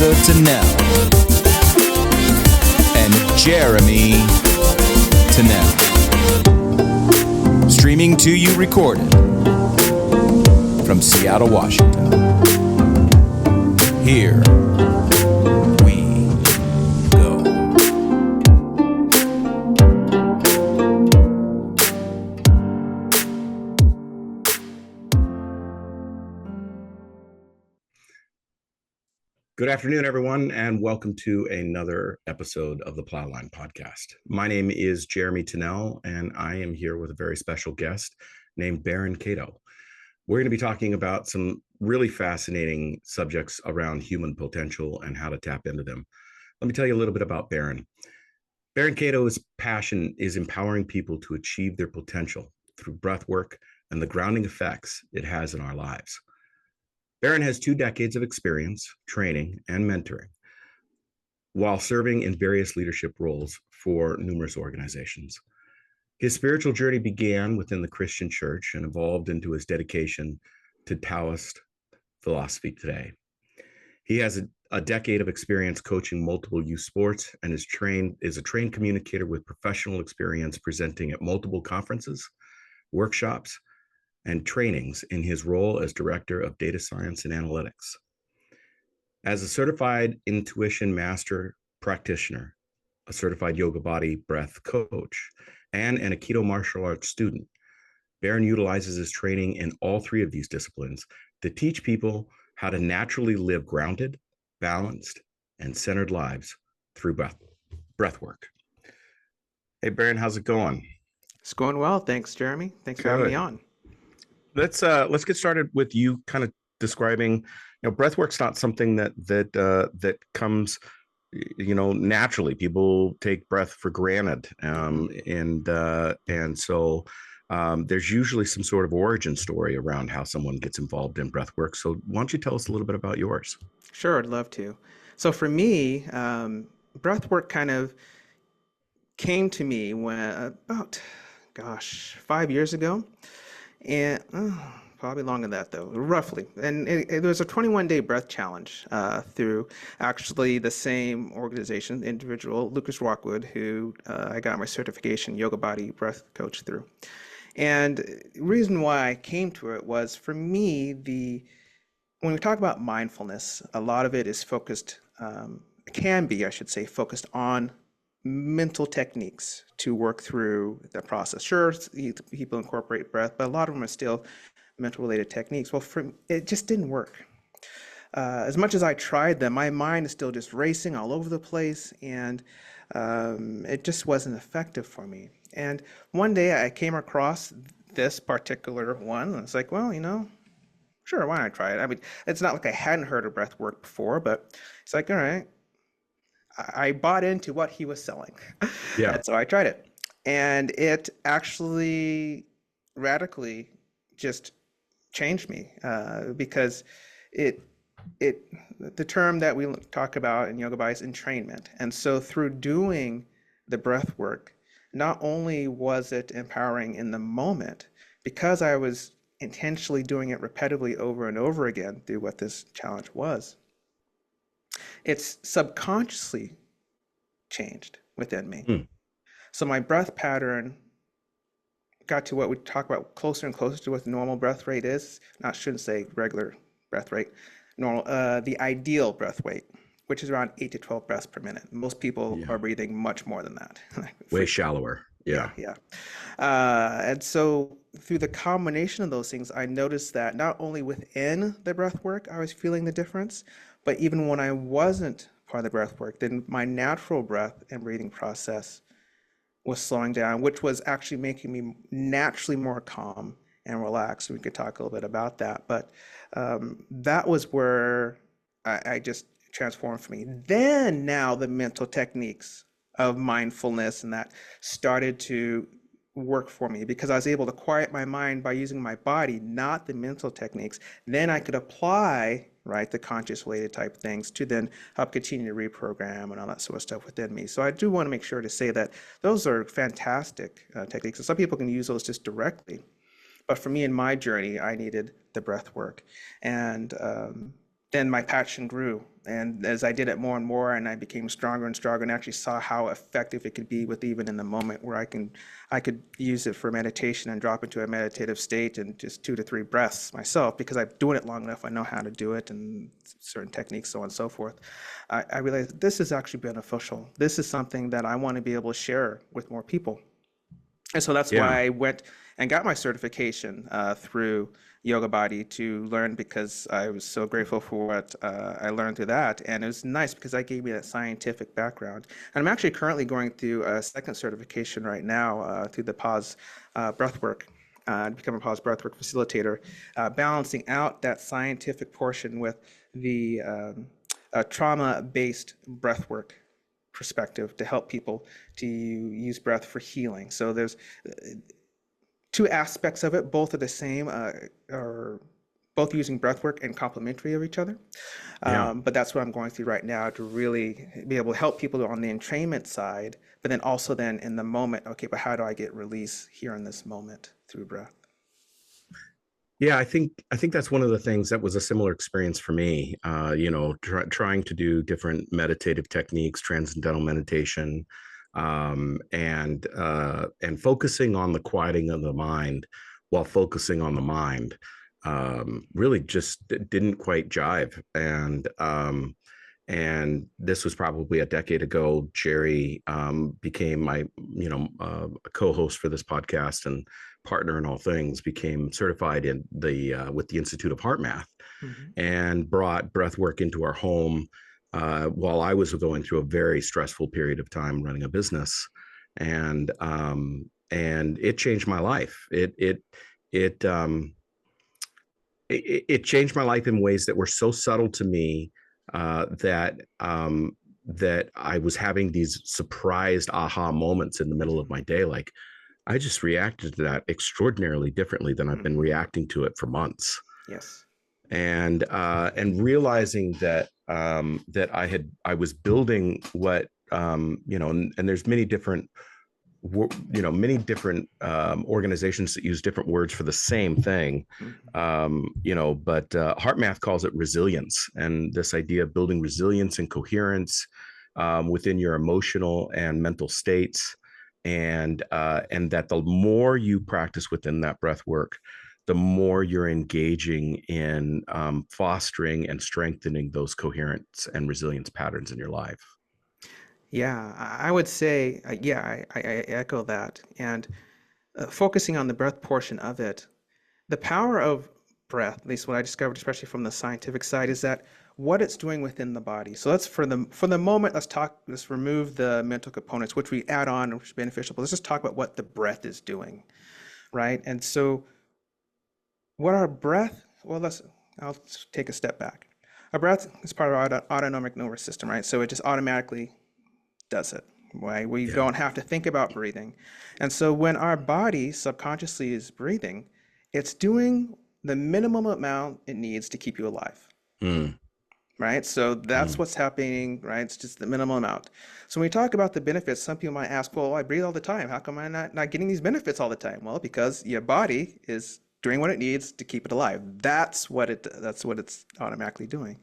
Teresa Tennell and Jeremy Tennell. Streaming to you recorded from Seattle, Washington. Here we go. Good afternoon, everyone, and welcome to another episode of the Plowline podcast. My name is Jeremy Tennell, and I am here with a very special guest named Barron Cato. We're going to be talking about some really fascinating subjects around human potential and how to tap into them. Let me tell you a little bit about Barron. Barron Cato's passion is empowering people to achieve their potential through breath work and the grounding effects it has in our lives. Barron has 2 decades of experience, training, and mentoring while serving in various leadership roles for numerous organizations. His spiritual journey began within the Christian church and evolved into his dedication to Taoist philosophy today. He has a decade of experience coaching multiple youth sports and is a trained communicator with professional experience presenting at multiple conferences, workshops, and trainings in his role as Director of Data Science and Analytics. As a certified intuition master practitioner, a certified yoga body breath coach, and an Aikido martial arts student, Barron utilizes his training in all 3 of these disciplines to teach people how to naturally live grounded, balanced, and centered lives through breath work. Hey, Barron, how's it going? It's going well. Thanks, Jeremy. Thanks for having me on. Let's get started with you kind of describing, breathwork's not something that comes, naturally. People take breath for granted, and so there's usually some sort of origin story around how someone gets involved in breathwork. So why don't you tell us a little bit about yours? Sure, I'd love to. So for me, breathwork kind of came to me when about, 5 years ago. And probably longer than that, though, roughly. And it was a 21-day breath challenge through actually the same organization, individual, Lucas Rockwood, who I got my certification yoga body breath coach through. And the reason why I came to it was, for me, when we talk about mindfulness, a lot of it is focused, can be, I should say, focused on mental techniques to work through the process. Sure, people incorporate breath, but a lot of them are still mental related techniques. Well, it just didn't work. As much as I tried them, my mind is still just racing all over the place, and it just wasn't effective for me. And one day I came across this particular one, and it's like, well, sure, why not try it? I mean, it's not like I hadn't heard of breath work before, but it's like, all right. I bought into what he was selling. Yeah. And so I tried it. And it actually radically just changed me because the term that we talk about in yoga body is entrainment. And so through doing the breath work, not only was it empowering in the moment, because I was intentionally doing it repetitively over and over again through what this challenge was, it's subconsciously changed within me. So my breath pattern got to what we talk about closer and closer to what the normal breath rate is. Shouldn't say regular breath rate, normal, the ideal breath rate, which is around 8 to 12 breaths per minute. Most people are breathing much more than that. Way shallower. Yeah. And so through the combination of those things, I noticed that not only within the breath work, I was feeling the difference, but even when I wasn't part of the breath work, then my natural breath and breathing process was slowing down, which was actually making me naturally more calm and relaxed. We could talk a little bit about that, but that was where I just transformed for me. Then now the mental techniques of mindfulness and that started to work for me because I was able to quiet my mind by using my body, not the mental techniques. Then I could apply, right, the conscious related type things to then help continue to reprogram and all that sort of stuff within me. So I do want to make sure to say that those are fantastic techniques. And some people can use those just directly. But for me in my journey, I needed the breath work. And then my passion grew. And as I did it more and more, and I became stronger and stronger, and actually saw how effective it could be with even in the moment where I could use it for meditation and drop into a meditative state in just 2 to 3 breaths myself, because I've doing it long enough. I know how to do it and certain techniques, so on and so forth. I realized this is actually beneficial. This is something that I want to be able to share with more people. And so that's Yeah. why I went and got my certification through Yoga Body to learn, because I was so grateful for what I learned through that. And it was nice because that gave me that scientific background. And I'm actually currently going through a second certification right now through the pause breathwork. To become a pause breathwork facilitator, balancing out that scientific portion with the trauma-based breathwork perspective to help people to use breath for healing. So there's 2 aspects of it. Both are the same, are both using breathwork and complementary of each other. Yeah. But that's what I'm going through right now, to really be able to help people on the entrainment side, but then also then in the moment, okay, but how do I get release here in this moment through breath? Yeah, I think that's one of the things that was a similar experience for me. Trying to do different meditative techniques, transcendental meditation, and focusing on the quieting of the mind while focusing on the mind. Really just didn't quite jive. And this was probably a decade ago. Jerry became my co-host for this podcast and partner in all things, became certified in the with the Institute of Heart Math, Mhm. and brought breath work into our home while I was going through a very stressful period of time running a business. And it changed my life. It changed my life in ways that were so subtle to me, that I was having these surprised aha moments in the middle of my day. Like, I just reacted to that extraordinarily differently than I've been Mhm. reacting to it for months. Yes. And realizing that I was building what, and there's many different organizations that use different words for the same thing. Mhm. But Heart Math calls it resilience, and this idea of building resilience and coherence within your emotional and mental states. And that the more you practice within that breath work, the more you're engaging in fostering and strengthening those coherence and resilience patterns in your life. Yeah, I would say, yeah, I echo that. And focusing on the breath portion of it, the power of breath, at least what I discovered, especially from the scientific side, is that what it's doing within the body. So let's for the moment, let's remove the mental components, which we add on, which is beneficial. But let's just talk about what the breath is doing, right? And so what our breath, I'll take a step back. Our breath is part of our autonomic nervous system, right? So it just automatically does it, right? We Yeah. don't have to think about breathing. And so when our body subconsciously is breathing, it's doing the minimum amount it needs to keep you alive, Mm, right? So that's mm. what's happening, right? It's just the minimum amount. So when we talk about the benefits, some people might ask, well, I breathe all the time. How come I'm not getting these benefits all the time? Well, because your body is doing what it needs to keep it alive. That's what it's automatically doing.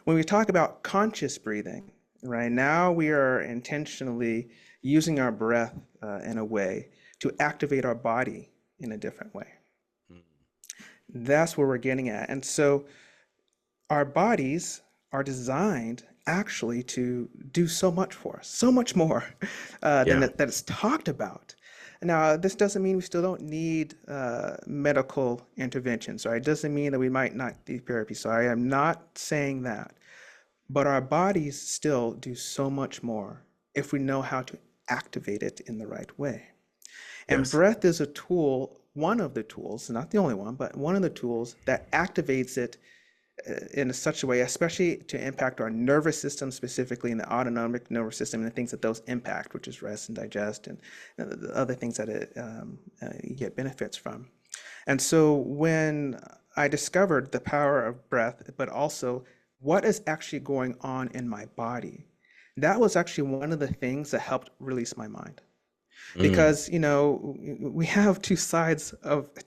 When we talk about conscious breathing, right now we are intentionally using our breath in a way to activate our body in a different way. That's where we're getting at. And so our bodies are designed actually to do so much for us, so much more Yeah. that it's talked about. Now, this doesn't mean we still don't need medical interventions, right? It doesn't mean that we might not need therapy. So I am not saying that. But our bodies still do so much more if we know how to activate it in the right way. And Yes. breath is a tool, one of the tools, not the only one, but one of the tools that activates it in such a way, especially to impact our nervous system, specifically in the autonomic nervous system, and the things that those impact, which is rest and digest, and the other things that you get benefits from. And so when I discovered the power of breath, but also what is actually going on in my body, that was actually one of the things that helped release my mind. Mm. because we have two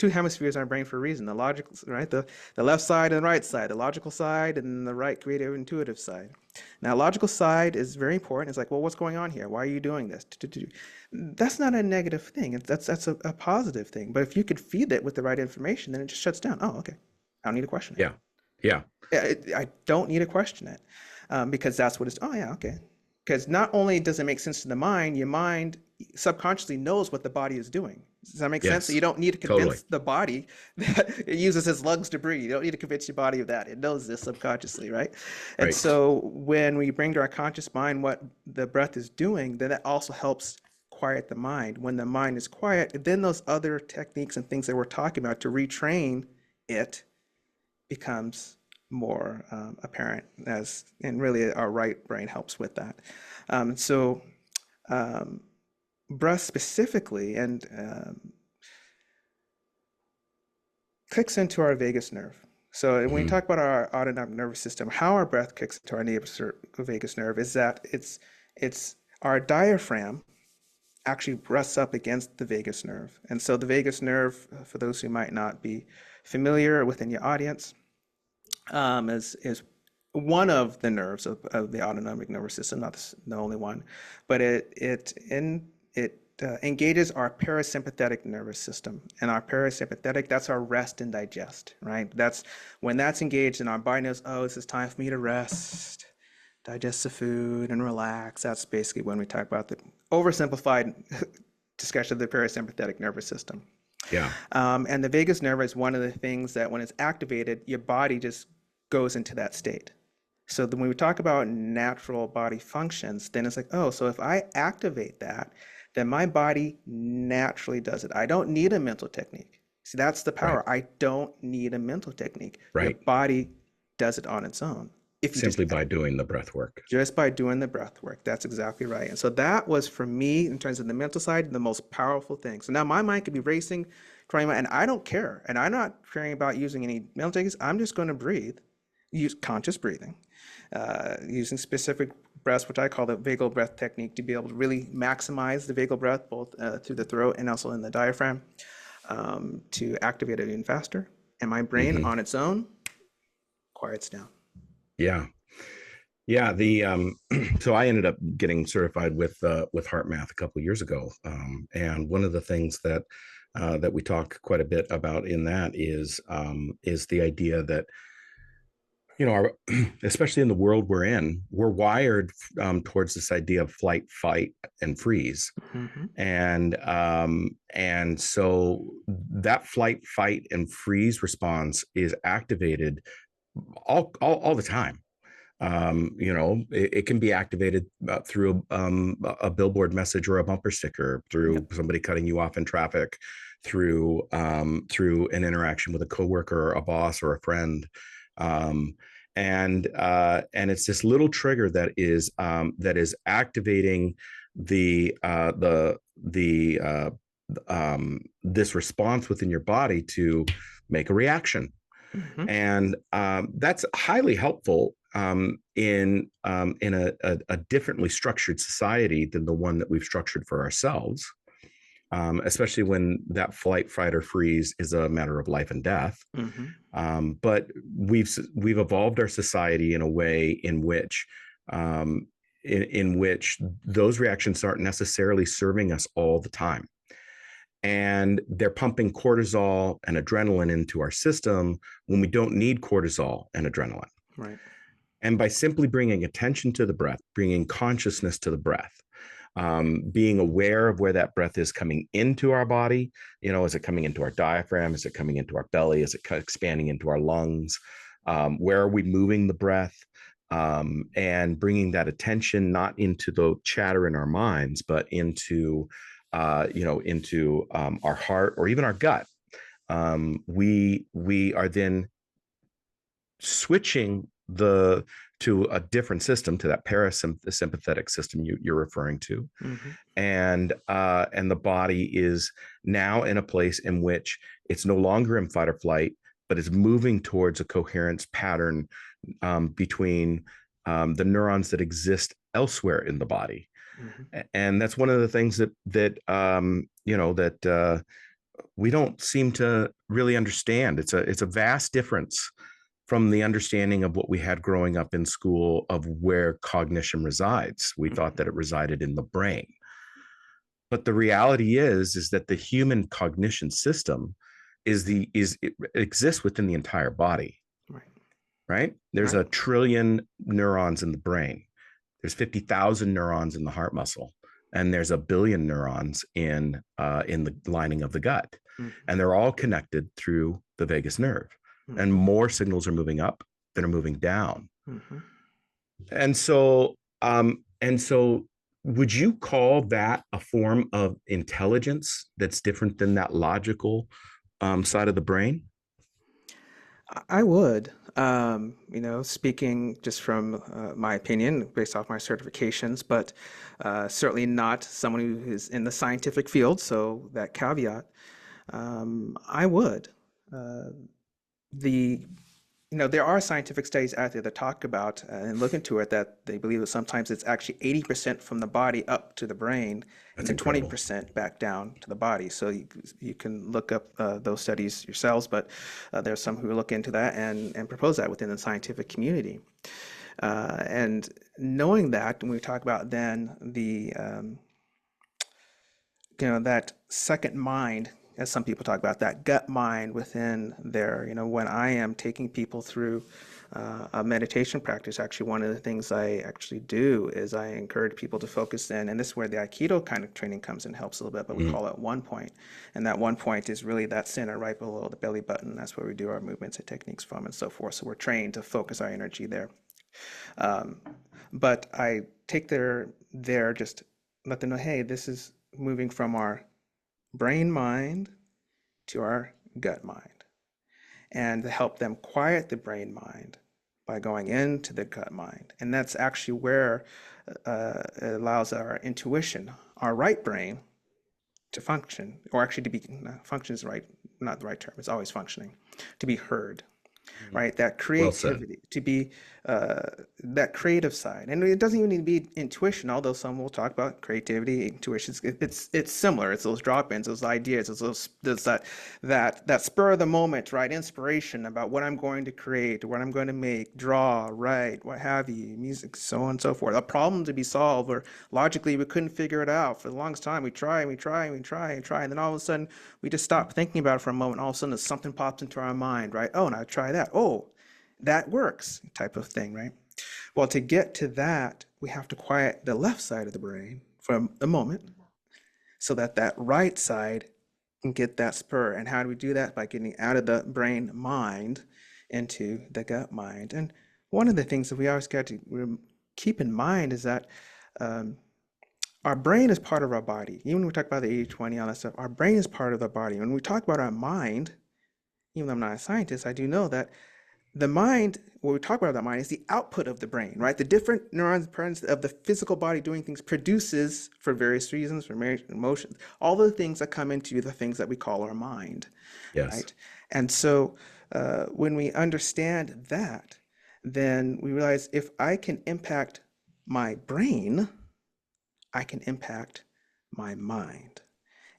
hemispheres in our brain for a reason. The logical, right? The left side and the right side, the logical side and the right creative intuitive side. Now, logical side is very important. It's like, well, what's going on here? Why are you doing this? That's not a negative thing. That's a positive thing. But if you could feed it with the right information, then it just shuts down. Oh, okay. I don't need to question it. Yeah. Yeah. I don't need to question it, because that's what it's. Oh yeah, okay. Because not only does it make sense to the mind, your mind subconsciously knows what the body is doing. Does that make sense? So you Yes. don't need to Totally. convince the body that it uses its lungs to breathe. You don't need to convince your body of that. It knows this subconsciously, right? And Right. so when we bring to our conscious mind what the breath is doing, then that also helps quiet the mind. When the mind is quiet, then those other techniques and things that we're talking about to retrain it becomes more apparent, and really our right brain helps with that. So breath specifically and clicks into our vagus nerve. So when we Mhm. talk about our autonomic nervous system, how our breath kicks into our vagus nerve is that it's our diaphragm actually rests up against the vagus nerve. And so the vagus nerve, for those who might not be familiar within your audience, is one of the nerves of the autonomic nervous system, not the only one, but it engages our parasympathetic nervous system, and our parasympathetic, that's our rest and digest, right? That's when that's engaged, and our body knows, oh, this is time for me to rest, digest the food, and relax. That's basically when we talk about the oversimplified discussion of the parasympathetic nervous system. Yeah. And the vagus nerve is one of the things that when it's activated, your body just goes into that state. So when we talk about natural body functions, then it's like, oh, so if I activate that, then my body naturally does it. I don't need a mental technique. See, that's the Right. power. I don't need a mental technique. Your Right. body does it on its own. If you Simply by doing the breath work. just by doing the breath work. That's exactly right. And so that was for me, in terms of the mental side, the most powerful thing. So now my mind could be racing, trying, and I don't care. And I'm not caring about using any mental techniques. I'm just going to breathe, use conscious breathing, using specific breaths, which I call the vagal breath technique, to be able to really maximize the vagal breath, both through the throat and also in the diaphragm, to activate it even faster. And my brain Mhm. on its own quiets down. Yeah. Yeah. The so I ended up getting certified with HeartMath a couple of years ago, and one of the things that we talk quite a bit about in that is the idea that our, especially in the world we're in, we're wired towards this idea of flight, fight, and freeze. Mm-hmm. And so that flight, fight, and freeze response is activated all the time. It can be activated through a billboard message or a bumper sticker, through Yep. somebody cutting you off in traffic, through an interaction with a coworker, or a boss, or a friend. Um, and it's this little trigger that is activating the this response within your body to make a reaction. Mm-hmm. And that's highly helpful in a differently structured society than the one that we've structured for ourselves, especially when that flight, fight, or freeze is a matter of life and death. But we've evolved our society in a way in which those reactions aren't necessarily serving us all the time. And they're pumping cortisol and adrenaline into our system when we don't need cortisol and adrenaline. Right. And by simply bringing attention to the breath, bringing consciousness to the breath, being aware of where that breath is coming into our body, is it coming into our diaphragm? Is it coming into our belly? Is it expanding into our lungs? Where are we moving the breath? And bringing that attention not into the chatter in our minds, but into our heart or even our gut. We are then switching to a different system, to that parasympathetic system you're referring to. Mm-hmm. And the body is now in a place in which it's no longer in fight or flight, but is moving towards a coherence pattern between the neurons that exist elsewhere in the body. Mhm. And that's one of the things that we don't seem to really understand. It's a vast difference from the understanding of what we had growing up in school of where cognition resides. We thought that it resided in the brain. But the reality is that the human cognition system it exists within the entire body, Right. right? There's Right. a trillion neurons in the brain. There's 50,000 neurons in the heart muscle, and there's a billion neurons in the lining of the gut, Mhm. and they're all connected through the vagus nerve. And Mhm. more signals are moving up than are moving down. Mhm. And so, would you call that a form of intelligence that's different than that logical side of the brain? I would, speaking just from my opinion, based off my certifications, but certainly not someone who is in the scientific field. So that caveat, I would. Uh, the there are scientific studies out there that talk about and look into it that they believe that sometimes it's actually 80% from the body up to the brain and That's then incredible. 20% back down to the body. So you can look up those studies yourselves, but there's some who look into that and propose that within the scientific community. And knowing that, when we talk about then that second mind, as some people talk about, that gut mind within there. When I am taking people through a meditation practice, actually, one of the things I actually do is I encourage people to focus in, and this is where the Aikido kind of training comes and helps a little bit, but we Mm. call it one point. And that one point is really that center right below the belly button. That's where we do our movements and techniques from and so forth. So we're trained to focus our energy there. Um, but I take there, just let them know, hey, this is moving from our brain mind to our gut mind, and to help them quiet the brain mind by going into the gut mind. And that's actually where it allows our intuition, our right brain, to function, or actually to be, function is right, not the right term, it's always functioning, to be heard, Mm. right? That Well said. creativity, to be uh, that creative side, and it doesn't even need to be intuition. Although some will talk about creativity, intuition. It's similar. It's those drop-ins, those ideas, it's those that spur of the moment, right? Inspiration about what I'm going to create, what I'm going to make, draw, write, what have you, music, so on and so forth. A problem to be solved, or logically we couldn't figure it out for the longest time. We try and we try and we try and try, and then all of a sudden we just stop thinking about it for a moment. All of a sudden something pops into our mind, right? Oh, now try that. Oh, that works, type of thing, right? Well, to get to that, we have to quiet the left side of the brain for a moment so that that right side can get that spur. And how do we do that? By getting out of the brain mind into the gut mind. And one of the things that we always got to keep in mind is that um, our brain is part of our body. Even when we talk about the 80-20, all that stuff, our brain is part of the body. When we talk about our mind, even though I'm not a scientist, I do know that the mind, what we talk about that mind, is the output of the brain, right? The different neurons parts of the physical body doing things produces, for various reasons, for various emotions, all the things that come into the things that we call our mind, Yes. right? And so when we understand that, then we realize if I can impact my brain, I can impact my mind.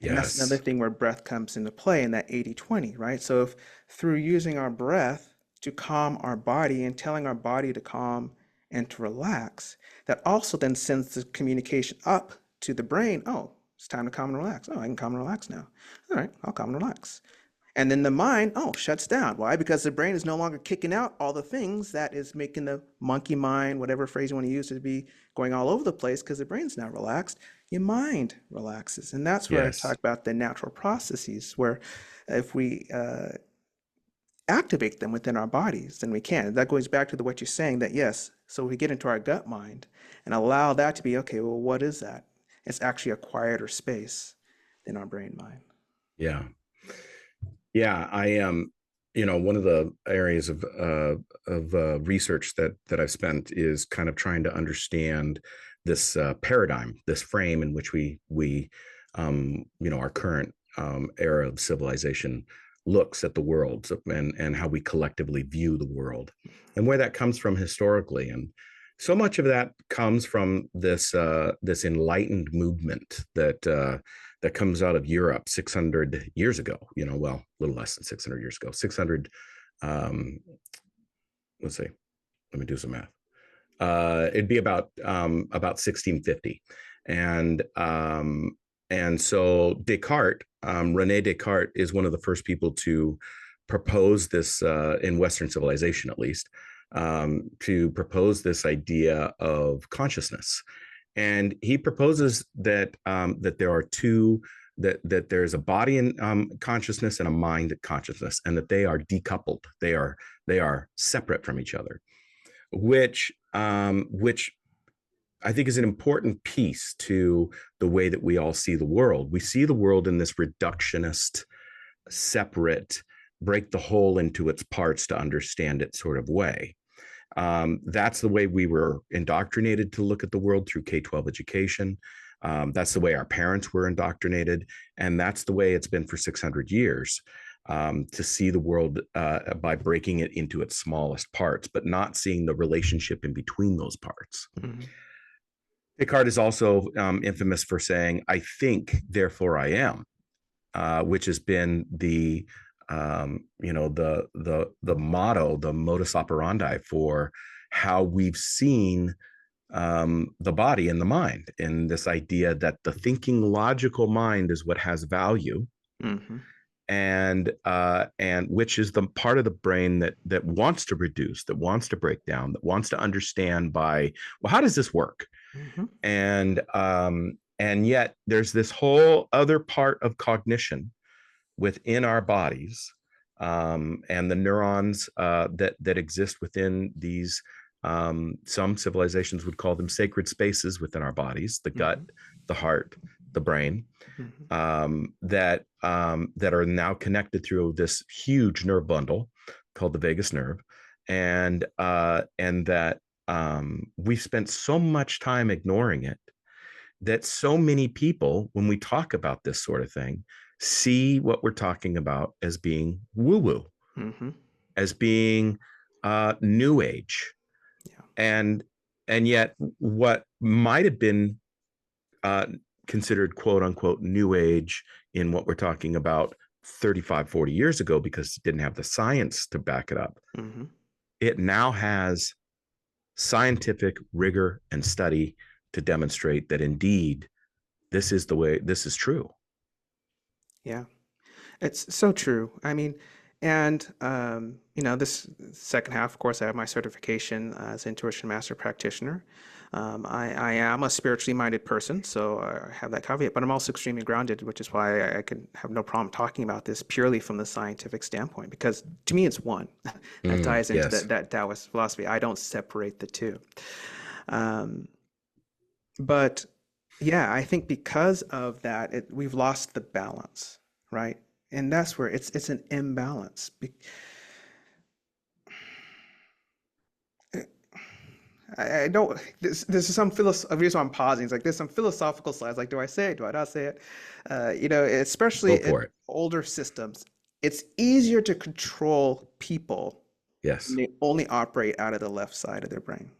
And that's another Yes. thing where breath comes into play in that 80-20, right? So if through using our breath to calm our body and telling our body to calm and to relax, that also then sends the communication up to the brain. Oh, it's time to calm and relax. Oh, I can calm and relax now. All right, I'll calm and relax. And then the mind, oh, shuts down. Why? Because the brain is no longer kicking out all the things that is making the monkey mind, whatever phrase you want to use, to be going all over the place because the brain's now relaxed. Your mind relaxes. And that's where I Yes. talk about the natural processes, where if we activate them within our bodies, then we can. That goes back to what you're saying, that yes, so we get into our gut mind and allow that to be, okay, well, what is that? It's actually a quieter space than our brain mind. Yeah. Yeah. I am. One of the areas of research that I've spent is kind of trying to understand this paradigm, this frame in which our current era of civilization looks at the world, and how we collectively view the world, and where that comes from historically. So much of that comes from this enlightened movement that comes out of Europe 600 years ago. Well, a little less than 600 years ago. 600. Um, let's see. Let me do some math. It'd be about 1650, and so Descartes, Rene Descartes, is one of the first people to propose this in Western civilization, at least, to propose this idea of consciousness, and he proposes that there are two. That there's a body in consciousness and a mind consciousness, and that they are decoupled. They are separate from each other, which I think is an important piece to the way that we all see the world. We see the world in this reductionist, separate, break the whole into its parts to understand it sort of way. That's the way we were indoctrinated to look at the world through K-12 education. That's the way our parents were indoctrinated, and that's the way it's been for 600 years. To see the world by breaking it into its smallest parts, but not seeing the relationship in between those parts. Mm-hmm. Descartes is also infamous for saying, "I think, therefore I am," which has been the motto, the modus operandi for how we've seen the body and the mind, and this idea that the thinking logical mind is what has value, Mm-hmm. and which is the part of the brain that wants to reduce, that wants to break down, that wants to understand by, well, how does this work? Mm-hmm. And yet there's this whole other part of cognition within our bodies, and the neurons that exist within these. Some civilizations would call them sacred spaces within our bodies: the gut, the heart, the brain, that are now connected through this huge nerve bundle called the vagus nerve, and that we've spent so much time ignoring it, that so many people, when we talk about this sort of thing, see what we're talking about as being woo-woo, Mm-hmm. as being new age, Yeah. and yet what might have been considered quote unquote new age in what we're talking about 35, 40 years ago, because it didn't have the science to back it up. Mm-hmm. It now has scientific rigor and study to demonstrate that indeed this is the way, this is true. Yeah. It's so true. I mean, and this second half, of course, I have my certification as intuition master practitioner. I am a spiritually minded person, so I have that caveat, but I'm also extremely grounded, which is why I can have no problem talking about this purely from the scientific standpoint, because to me it's one. That ties into Yes. that Taoist philosophy. I don't separate the two. Um, but yeah, I think because of that, we've lost the balance, right? And that's where it's an imbalance. I don't. This is some reason I'm pausing. It's like there's some philosophical slides. Like, do I say it? Do I not say it? Go Especially in for it. older systems, it's easier to control people when Yes. they only operate out of the left side of their brain,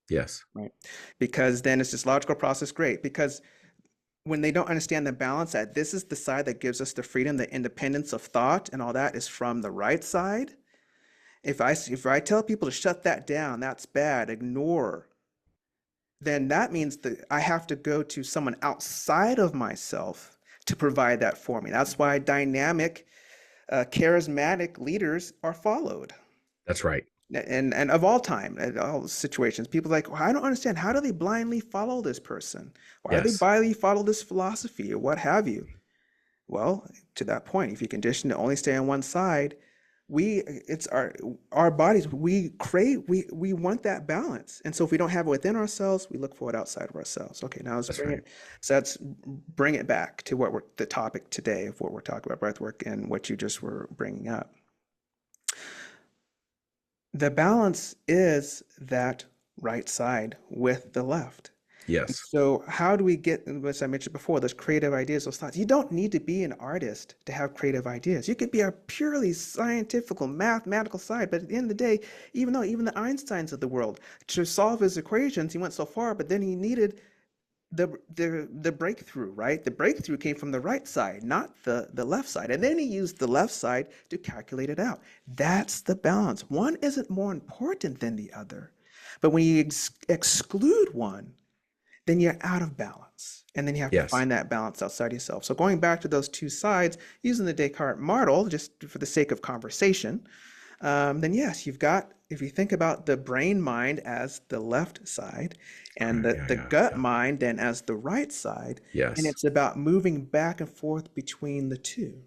Yes. right? Because then it's this logical process. Great, because when they don't understand the balance, that this is the side that gives us the freedom, the independence of thought, and all that is from the right side. If I tell people to shut that down, that's bad, ignore, then that means that I have to go to someone outside of myself to provide that for me. That's why dynamic, charismatic leaders are followed. That's right. And of all time, at all situations, people are like, well, I don't understand. How do they blindly follow this person? Why do they Yes. blindly follow this philosophy or what have you? Well, to that point, if you condition to only stay on one side, it's our bodies, we want that balance. And so if we don't have it within ourselves, we look for it outside of ourselves. Okay, now That's right. let's bring it back to the topic today of what we're talking about, breath work, and what you just were bringing up. The balance is that right side with the left. And Yes. so how do we get, as I mentioned before, those creative ideas, those thoughts? You don't need to be an artist to have creative ideas. You could be a purely scientific, mathematical side, but at the end of the day, even the Einsteins of the world, to solve his equations, he went so far, but then he needed the breakthrough, right? The breakthrough came from the right side, not the left side. And then he used the left side to calculate it out. That's the balance. One isn't more important than the other. But when you exclude one, then you're out of balance. And then you have to Yes. find that balance outside yourself. So going back to those two sides, using the Descartes model, just for the sake of conversation, then yes, you've got, if you think about the brain mind as the left side and Okay. the Yeah. gut Yeah. mind then as the right side, and Yes. it's about moving back and forth between the two,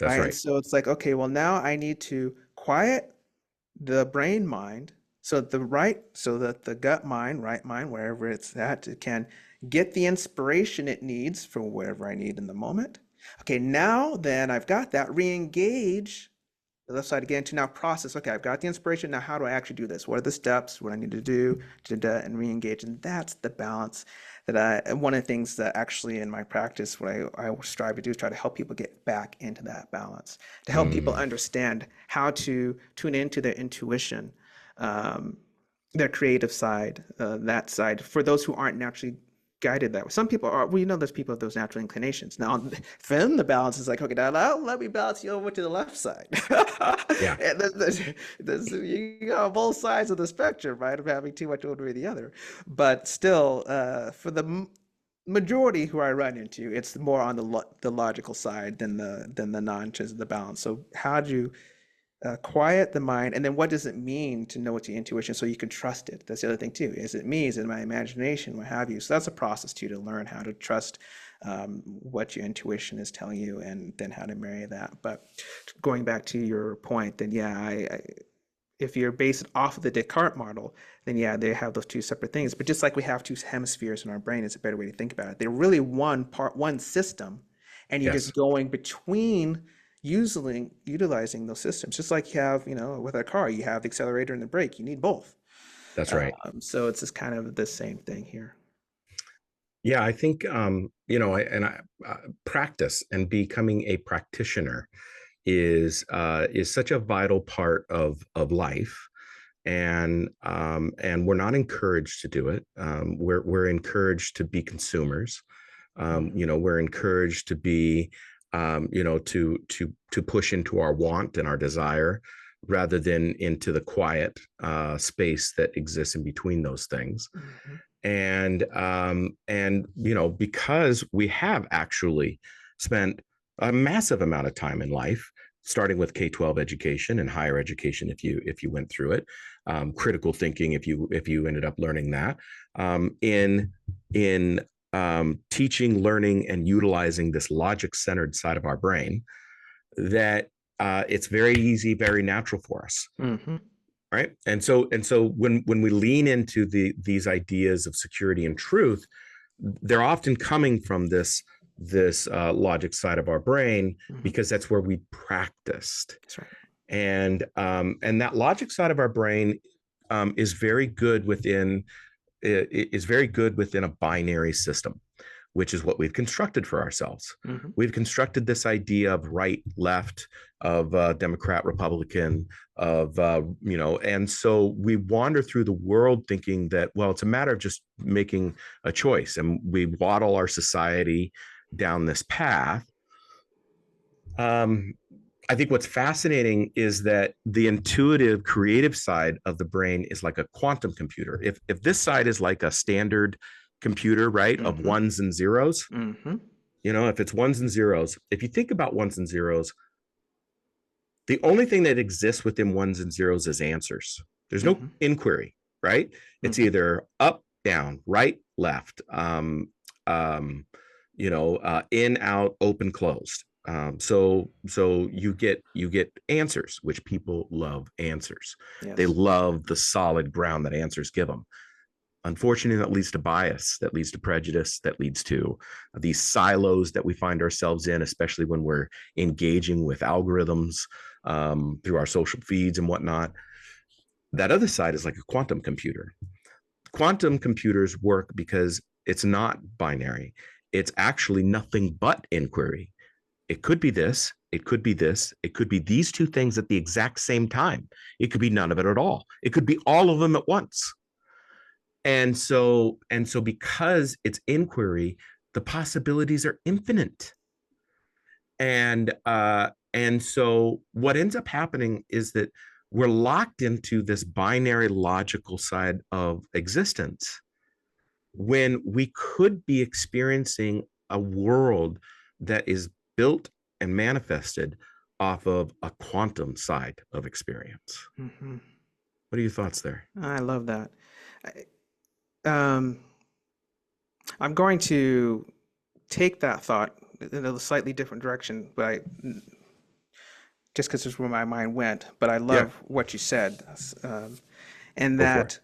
That's right? And right. so it's like, okay, well, now I need to quiet the brain mind so that the gut mind, right mind, wherever it's at, it can get the inspiration it needs for whatever I need in the moment. Okay, now then I've got that, re-engage the left side again to now process. Okay, I've got the inspiration. Now, how do I actually do this? What are the steps? What I need to do and re-engage? And that's the balance one of the things that actually in my practice, what I strive to do is try to help people get back into that balance, to help people Mm. understand how to tune into their intuition, um, their creative side, that side, for those who aren't naturally guided that way. Some people are, we know there's people with those natural inclinations. Now, for them, the balance is like, okay, now let me balance you over to the left side. Yeah. And you got both sides of the spectrum, right, of having too much one way or the other. But still, for the majority who I run into, it's more on the logical side than the non-change of the balance. So how do you quiet the mind, and then what does it mean to know it's your intuition so you can trust it? That's the other thing too. Is it me? Is it my imagination? What have you? So that's a process too, to learn how to trust what your intuition is telling you, and then how to marry that. But going back to your point, then yeah, if you're based off of the Descartes model, then yeah, they have those two separate things. But just like we have two hemispheres in our brain, it's a better way to think about it. They're really one system, and you're Yes. just going between utilizing those systems. Just like you have, with a car, you have the accelerator and the brake. You need both. That's right. So it's just kind of the same thing here. Yeah. I think, practice and becoming a practitioner is such a vital part of life, and we're not encouraged to do it. We're encouraged to be consumers. Mhm. We're encouraged to be, to push into our want and our desire rather than into the quiet space that exists in between those things. Mhm. And because we have actually spent a massive amount of time in life, starting with K-12 education and higher education, if you went through it, critical thinking, if you ended up learning that, in teaching, learning, and utilizing this logic-centered side of our brain, that it's very easy, very natural for us, Mhm. right? And so when we lean into these ideas of security and truth, they're often coming from this logic side of our brain, Mhm. because that's where we practiced. That's right. And that logic side of our brain is very good within a binary system, which is what we've constructed for ourselves. Mhm. We've constructed this idea of right, left, of Democrat, Republican, and so we wander through the world thinking that, well, it's a matter of just making a choice, and we waddle our society down this path. Um, I think what's fascinating is that the intuitive, creative side of the brain is like a quantum computer. If this side is like a standard computer, right, of Mhm. ones and zeros, Mhm. if it's ones and zeros, if you think about ones and zeros, the only thing that exists within ones and zeros is answers. There's no Mhm. inquiry, right? It's Mhm. either up, down, right, left, in, out, open, closed. So you get answers, which people love answers. They Yes. love the solid ground that answers give them. Unfortunately, that leads to bias, that leads to prejudice, that leads to these silos that we find ourselves in, especially when we're engaging with algorithms through our social feeds and whatnot. That other side is like a quantum computer. Quantum computers work because It's not binary. It's actually nothing but inquiry. It could be this, it could be this, it could be these two things at the exact same time. It could be none of it at all. It could be all of them at once. And so because it's inquiry, the possibilities are infinite. And so what ends up happening is that we're locked into this binary logical side of existence when we could be experiencing a world that is built and manifested off of a quantum side of experience. Hmm. What are your thoughts there? I love that. Um, I'm going to take that thought in a slightly different direction, just because it's where my mind went. But I Yeah, love what you said, and go for it. that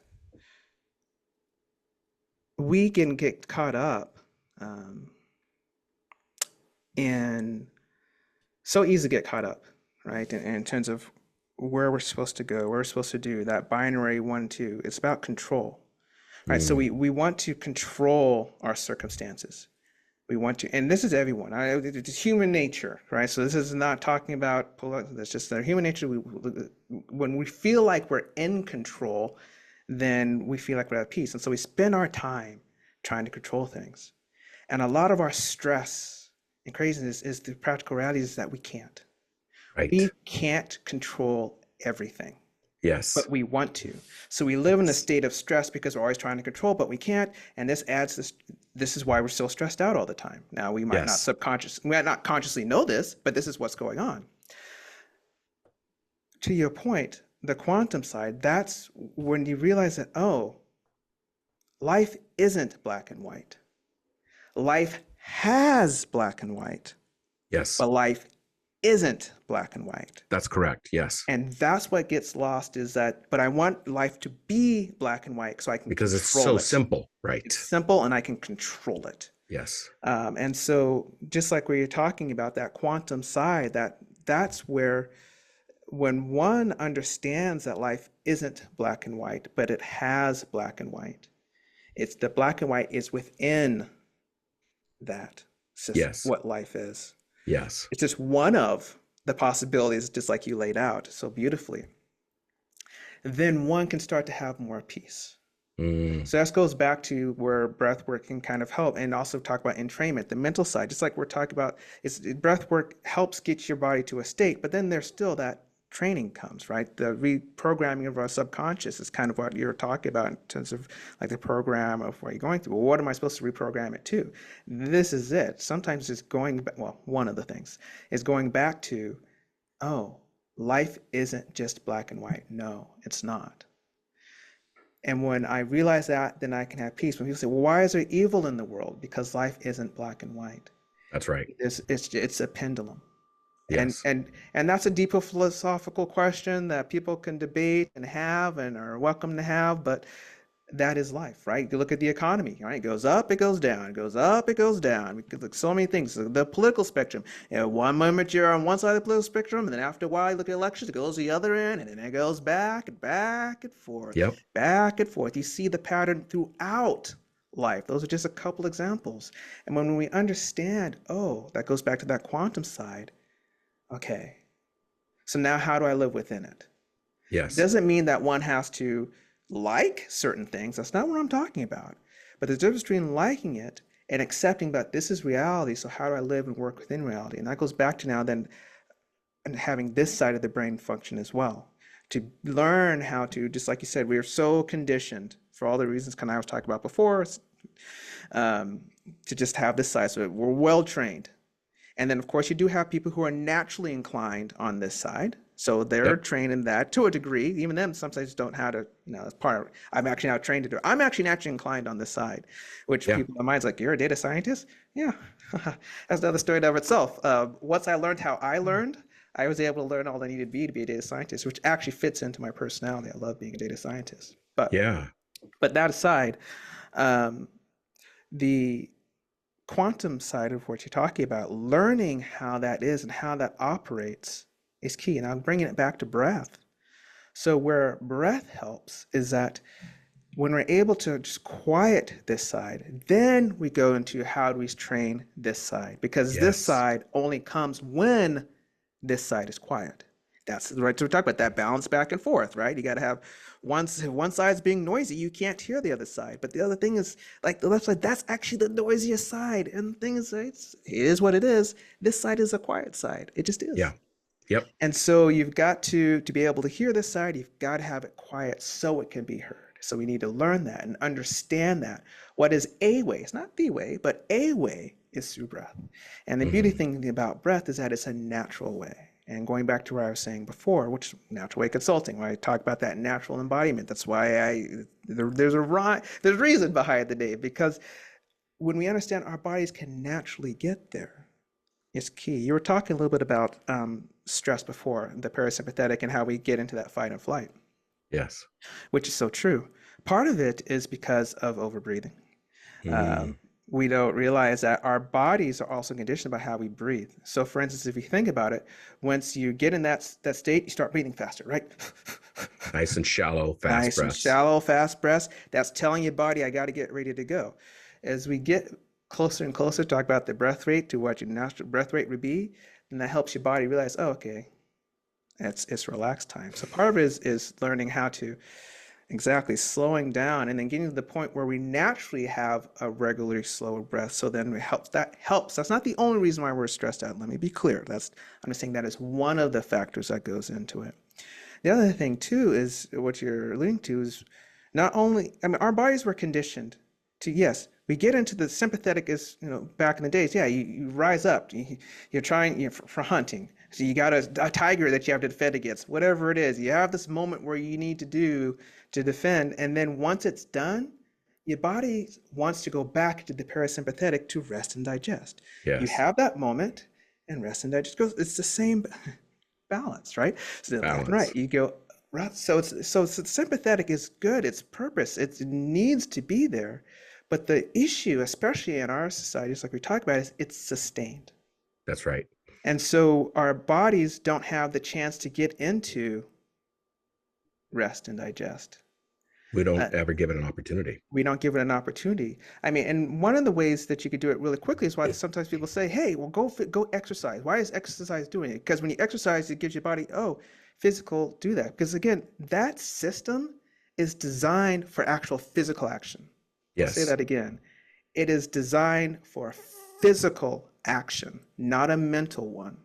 we can get caught up um, in so easy to get caught up, right? In terms of where we're supposed to go, what we're supposed to do, that binary one, two. It's about control, right? So Mm, we want to control our circumstances. We want to, and this is everyone. It's human nature, right? So this is not talking about, that's just their human nature. When we feel like we're in control, then we feel like we're at peace. And so we spend our time trying to control things. And a lot of our stress and craziness is the practical reality is that we can't. right. We can't control everything, Yes. but we want to. So we live in a state of stress because we're always trying to control, but we can't. And this adds this. This is why we're so stressed out all the time. Now Yes. we might not consciously know this, but this is what's going on. To your point, the quantum side, that's when you realize that, oh, life isn't black and white. Life has black and white, Yes. but life isn't black and white. That's correct. Yes. And that's what gets lost is that, but I want life to be black and white so I can Because it's control so it. simple. Right. It's simple and I can control it. Yes. And so just like where you're talking about that quantum side, that's where when one understands that life isn't black and white, but it has black and white, it's the black and white is within that system, Yes. what life is. Yes. It's just one of the possibilities, just like you laid out so beautifully. Then one can start to have more peace. Mm, So that goes back to where breath work can kind of help, and also talk about entrainment, the mental side, just like we're talking about. Breath work helps get your body to a state, but then there's still that training comes, right? The reprogramming of our subconscious is kind of what you're talking about in terms of like the program of what you're going through. Well, what am I supposed to reprogram it to? This is it. Sometimes it's going, well, one of the things is going back to, oh, life isn't just black and white. No, it's not. And when I realize that, then I can have peace. When people say, well, why is there evil in the world? Because life isn't black and white. that's right. It's a pendulum. And Yes. and and that's a deeper philosophical question that people can debate and have and are welcome to have, but that is life, right? You look at the economy, right? It goes up, it goes down, it goes up, it goes down. We could look so many things. The political spectrum. You know, one moment you're on one side of the political spectrum, and then after a while you look at elections, it goes the other end, and then it goes back and back and forth, Yep. back and forth. You see the pattern throughout life. Those are just a couple examples. And when we understand, oh, that goes back to that quantum side. Okay, so now how do I live within it? Yes. Doesn't mean that one has to like certain things. That's not what I'm talking about. But there's a difference between liking it and accepting that this is reality. So how do I live and work within reality? And that goes back to now then and having this side of the brain function as well. To learn how to, just like you said, we are so conditioned for all the reasons kind of I was talking about before, um, to just have this side. So we're well trained. And then, of course, you do have people who are naturally inclined on this side. So they're Yep. trained in that to a degree. Even them sometimes don't know how to, that's part of, I'm actually now trained to do it. I'm actually naturally inclined on this side, which Yeah. people in mind's like, you're a data scientist? Yeah, that's another story of itself. Once I learned how I learned, I was able to learn all I needed to be a data scientist, which actually fits into my personality. I love being a data scientist. Yeah. But that aside, um, the quantum side of what you're talking about, learning how that is and how that operates is key. And I'm bringing it back to breath. So where breath helps is that When we're able to just quiet this side, then we go into how do we train this side, because this Yes. side only comes when this side is quiet. That's right. So we talk about that balance back and forth, right? You got to have one side's being noisy, you can't hear the other side. But the other thing is, like the left side, that's actually the noisiest side. And the thing is, it is what it is. This side is a quiet side. It just Yeah. is. Yep. And so you've got to be able to hear this side, you've got to have it quiet so it can be heard. So we need to learn that and understand that. What is a way? It's not the way, but a way is through breath. And the beauty Hmm. thing about breath is that it's a natural way. And going back to what I was saying before, which natural way consulting, where I talk about that natural embodiment. That's why there's a reason behind the name, because when we understand our bodies can naturally get there, it's key. You were talking a little bit about stress before, the parasympathetic, and how we get into that fight and flight, Yes. which is so true. Part of it is because of overbreathing. Mm. Um, we don't realize that our bodies are also conditioned by how we breathe. So, for instance, if you think about it, once you get in that state, you start breathing faster, right? Nice and shallow, fast Nice and breaths. shallow, fast breaths. That's telling your body, I got to get ready to go. As we get closer and closer, talk about the breath rate to what your natural breath rate would be, and that helps your body realize, oh, okay, it's relaxed time. So part of it is learning how to exactly slowing down and then getting to the point where we naturally have a regularly slower breath. So then it helps. That helps. That's not the only reason why we're stressed out. Let me be clear. I'm just saying that is one of the factors that goes into it. The other thing too is what you're alluding to is not only, I mean, our bodies were conditioned to, yes, we get into the sympathetic is, back in the days, yeah, you rise up, you're trying for hunting. So you got a tiger that you have to defend against, whatever it is. You have this moment where you need to do to defend. And then once it's done, your body wants to go back to the parasympathetic to rest and digest. You Yes. have that moment and rest and digest goes, it's the same balance, right? So the left and Balance. right, you go right. So sympathetic is good. Its purpose, it needs to be there. But the issue, especially in our societies, like we talked about, is it's sustained. That's right. And so our bodies don't have the chance to get into rest and digest. We Uh, don't ever give it an opportunity. we don't give it an opportunity. I mean, and one of the ways that you could do it really quickly is why sometimes people say, "Hey, well, go exercise." Why is exercise doing it? Because when you exercise, it gives your body, oh, physical, do that. Because again, that system is designed for actual physical action. I'll say Yes. that again. It is designed for physical action, not a mental one.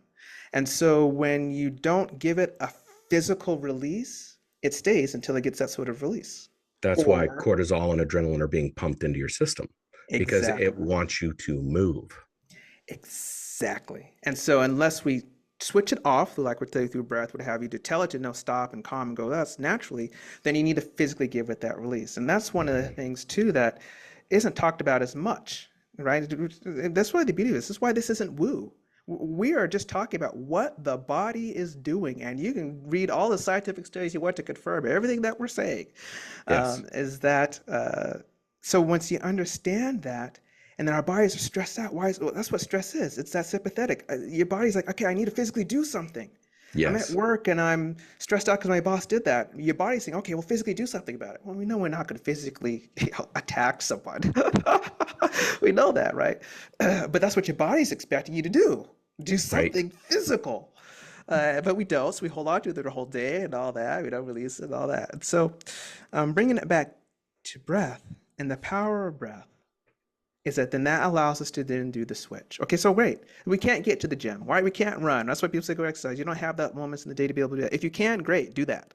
And so when you don't give it a physical release, it stays until it gets that sort of release. That's why Or cortisol and adrenaline are being pumped into your system because it exactly. wants you to move. Exactly. And so unless we switch it off, like we're telling through breath, would have you to tell it to no stop and calm and go, that's naturally, then you need to physically give it that release. And that's one of the Mhm. things too that isn't talked about as much, right? That's why the beauty of this is why this isn't woo. We are just talking about what the body is doing, and you can read all the scientific studies you want to confirm everything that we're saying. Yes. Is that so? Once you understand that, and then our bodies are stressed out. Why? Well, that's what stress is. It's that sympathetic. Your body's like, okay, I need to physically do something. I'm at Yes. work and I'm stressed out because my boss did that. Your body's saying, okay, well, physically do something about it. Well, we know we're not going to physically attack someone. We know that, right? But that's what your body's expecting you to do. Do Right. something physical. But we don't. So we hold on to it the whole day and all that. We don't release it and all that. And so bringing it back to breath and the power of breath is that then that allows us to then do the switch. Okay, so wait, we can't get to the gym, right? We can't run. That's why people say go exercise. You don't have that moments in the day to be able to do that. If you can, great, do that.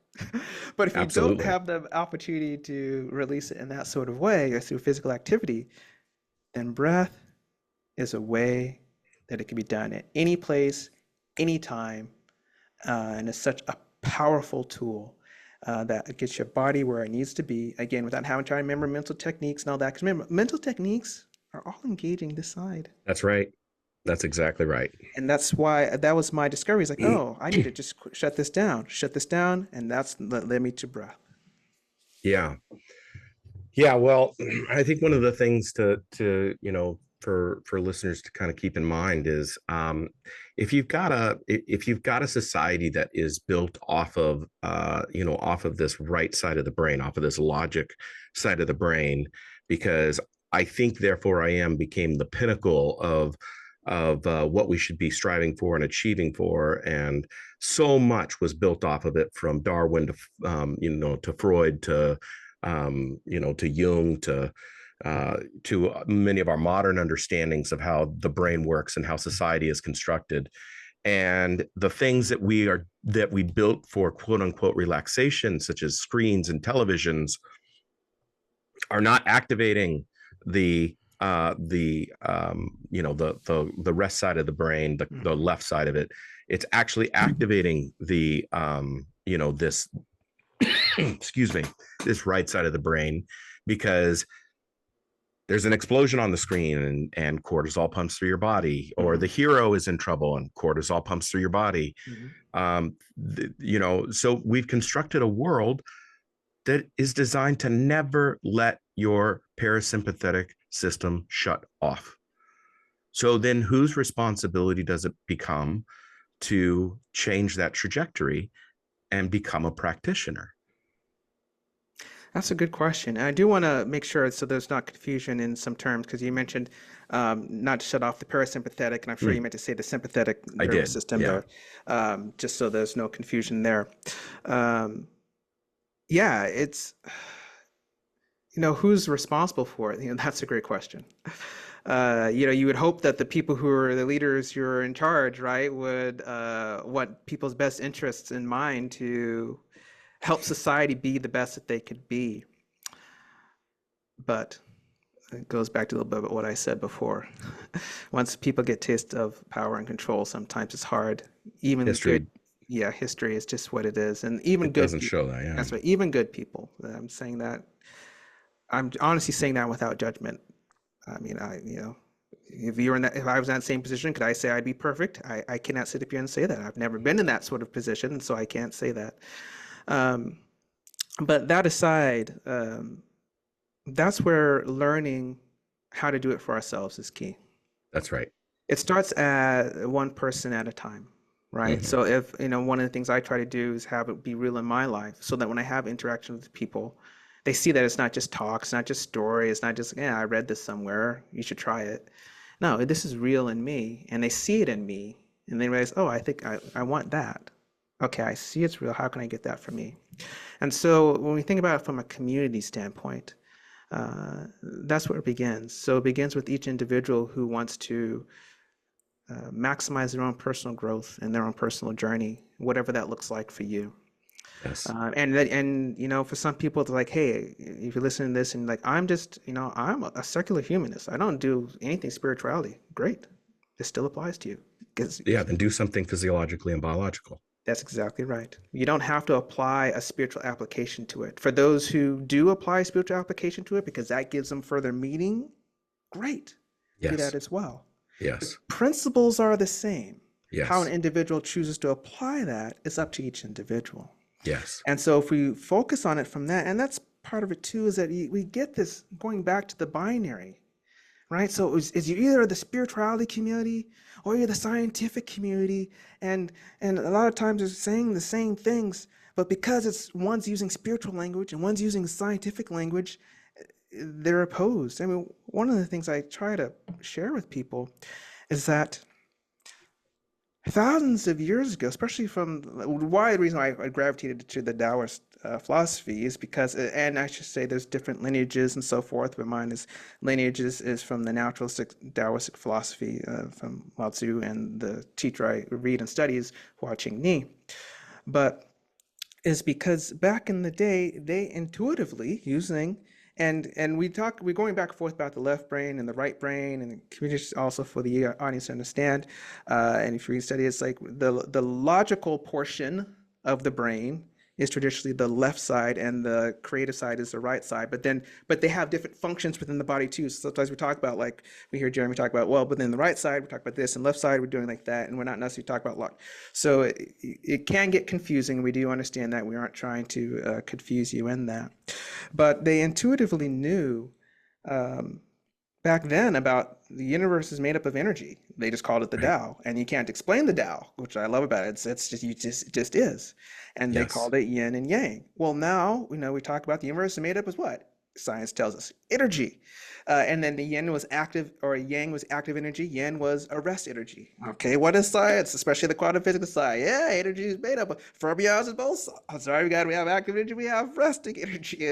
But if you don't Absolutely. have the opportunity to release it in that sort of way or through physical activity, then breath is a way that it can be done at any place, anytime, and it's such a powerful tool that gets your body where it needs to be, again, without having to try to remember mental techniques and all that. Because remember, mental techniques are all engaging this side. That's right. That's exactly right. And that's why that was my discovery. It's like, oh, I need to just shut this down. And that's led me to breath. Yeah. Yeah. Well, I think one of the things to for listeners to kind of keep in mind is, if you've got a society that is built off of off of this right side of the brain, off of this logic side of the brain, because I think therefore I am became the pinnacle of what we should be striving for and achieving for, and so much was built off of it, from Darwin to to Freud to Jung to many of our modern understandings of how the brain works and how society is constructed. And the things that we built for quote unquote relaxation, such as screens and televisions, are not activating the rest side of the brain, the left side of it. It's actually activating this excuse me, this right side of the brain, because there's an explosion on the screen and cortisol pumps through your body, or the hero is in trouble and cortisol pumps through your body. So we've constructed a world that is designed to never let your parasympathetic system shut off. So then whose responsibility does it become to change that trajectory and become a practitioner? That's a good question. And I do want to make sure so there's not confusion in some terms, because you mentioned not to shut off the parasympathetic, and I'm sure you meant to say the sympathetic nervous system there, just so there's no confusion there. Yeah, it's, who's responsible for it? That's a great question. You would hope that the people who are the leaders who are in charge, right, would want people's best interests in mind to help society be the best that they could be. But it goes back to a little bit about what I said before. Once people get taste of power and control, sometimes it's hard. Even history. History is just what it is. And even it good doesn't people, show that, yeah. That's right. Even good people. I'm saying that. I'm honestly saying that without judgment. I mean, if I was in that same position, could I say I'd be perfect? I cannot sit up here and say that. I've never been in that sort of position, and so I can't say that. But that aside, that's where learning how to do it for ourselves is key. That's right. It starts at one person at a time, right? So if, one of the things I try to do is have it be real in my life, so that when I have interaction with people, they see that it's not just talk, it's not just story, it's not just, I read this somewhere, you should try it. No, this is real in me, and they see it in me, and they realize, oh, I think I want that. Okay, I see it's real. How can I get that for me? And so when we think about it from a community standpoint, that's where it begins. So it begins with each individual who wants to maximize their own personal growth and their own personal journey, whatever that looks like for you. Yes. And for some people, it's like, hey, if you listen to this and like, I'm just, I'm a secular humanist. I don't do anything spirituality. Great. This still applies to you. Then do something physiologically and biological. That's exactly right. You don't have to apply a spiritual application to it. For those who do apply a spiritual application to it, because that gives them further meaning, great. Yes. Do that as well. Yes. The principles are the same. Yes. How an individual chooses to apply that is up to each individual. Yes. And so if we focus on it from that, and that's part of it too, is that we get this going back to the binary, right? So is you either the spirituality community or you're the scientific community, and a lot of times they're saying the same things, but because it's one's using spiritual language and one's using scientific language, they're opposed. I mean, one of the things I try to share with people is that thousands of years ago, especially from why the reason why I gravitated to the Taoist philosophy is because, and I should say there's different lineages and so forth, but mine is lineages is from the naturalistic Taoistic philosophy from Lao Tzu, and the teacher I read and study is Hua Qing Ni. But is because back in the day, they intuitively using, and we're going back and forth about the left brain and the right brain, and just also for the audience to understand. And if you study, it's like the logical portion of the brain is traditionally the left side, and the creative side is the right side. But they have different functions within the body too. So sometimes we talk about, like we hear Jeremy talk about, well, but then the right side we talk about this, and left side we're doing like that, and we're not necessarily talking about lock. So it can get confusing. We do understand that. We aren't trying to confuse you in that, but they intuitively knew back then about the universe is made up of energy. They just called it the Right. Tao, and you can't explain the Tao, which I love about it. It's just it just is, and they Yes. called it yin and yang. Well, now we talk about the universe is made up as what science tells us energy, and then the yin was active or yang was active energy. Yin was a rest energy. Okay, what is science, especially the quantum physics side? Yeah, energy is made up of fermions and bosons. Sorry, we have active energy, we have resting energy,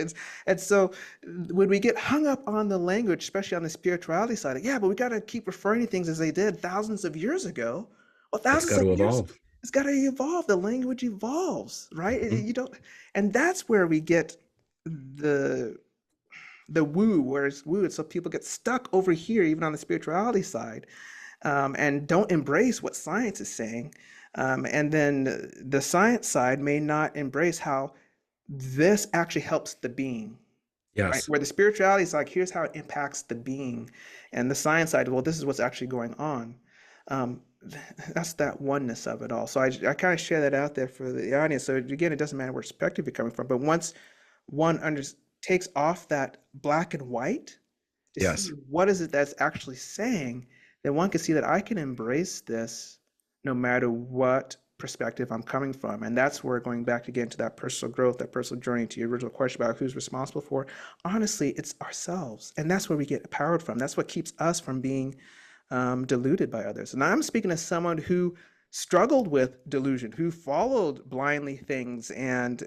and so when we get hung up on the language, especially on the spirituality side, yeah, but we got to keep referring to things as they did thousands of years ago. Well, It's thousands got of to years, evolve. it's got to evolve. The language evolves, right? Mhm. You don't, and that's where we get the the woo, where it's woo. So people get stuck over here, even on the spirituality side, and don't embrace what science is saying. And then the science side may not embrace how this actually helps the being, right? Yes. Where the spirituality is like, here's how it impacts the being, and the science side, well, this is what's actually going on. Um, that's that oneness of it all. So I kind of share that out there for the audience. So again, it doesn't matter where perspective you're coming from, but once one takes off that black and white to see Yes. what is it that's actually saying, then one can see that I can embrace this no matter what perspective I'm coming from. And that's where going back again to that personal growth, that personal journey, to your original question about who's responsible for it. Honestly, it's ourselves. And that's where we get powered from. That's what keeps us from being deluded by others. And I'm speaking as someone who struggled with delusion, who followed blindly things and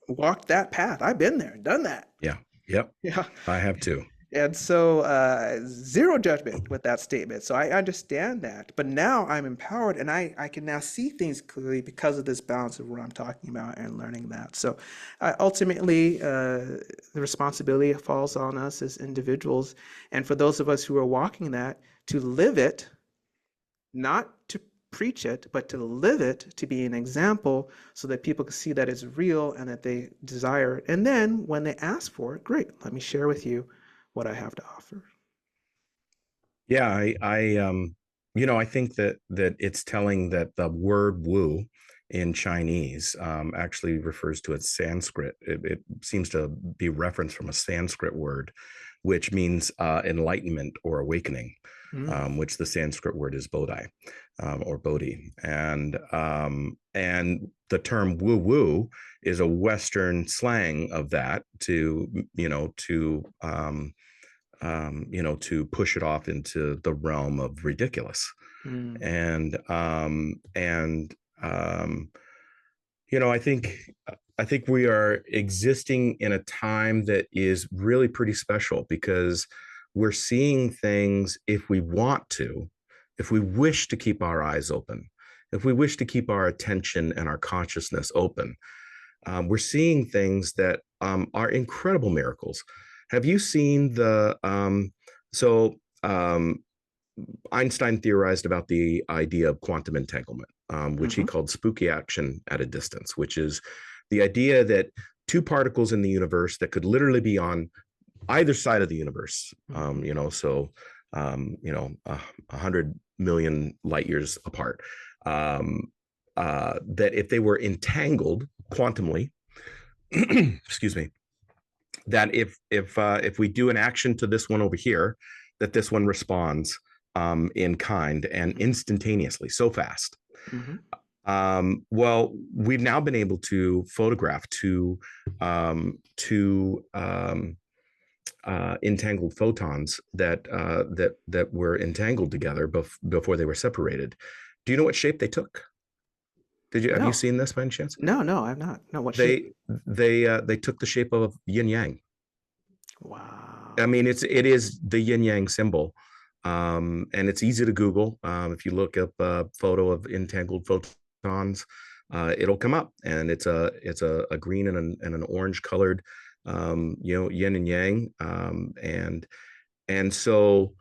walked that path. I've been there, done that. Yeah. Yep. Yeah. I have too. And so, zero judgment with that statement. So I understand that. But now I'm empowered and I can now see things clearly because of this balance of what I'm talking about and learning that. So ultimately, the responsibility falls on us as individuals. And for those of us who are walking that, to live it, not to preach it, but to live it, to be an example so that people can see that it's real and that they desire it. And then when they ask for it, great, let me share with you what I have to offer. Yeah. I think that it's telling that the word woo in Chinese actually refers to its Sanskrit. It seems to be referenced from a Sanskrit word, which means enlightenment or awakening, Mm. which the Sanskrit word is bodhi or bodhi. And the term woo woo is a Western slang of that to, to push it off into the realm of ridiculous. Mm. And I think we are existing in a time that is really pretty special because we're seeing things if we want to, if we wish to keep our eyes open, if we wish to keep our attention and our consciousness open. We're seeing things that are incredible miracles. Have you seen so um, Einstein theorized about the idea of quantum entanglement, which he Hmm. called spooky action at a distance, which is the idea that two particles in the universe that could literally be on either side of the universe, Hmm. 100 million light years apart, that if they were entangled quantumly, excuse me, that if we do an action to this one over here, that this one responds in kind and instantaneously, so fast. Hmm. Well, we've now been able to photograph two entangled photons that were entangled together before they were separated. Do you know what shape they took? Have you No, seen this by any chance? no, I've not. No, what shape? They took the shape of yin yang. I Wow. mean, it is the yin yang symbol, and it's easy to Google. If you look up a photo of entangled photons, it'll come up, and it's a green and an orange colored, yin and yang, and so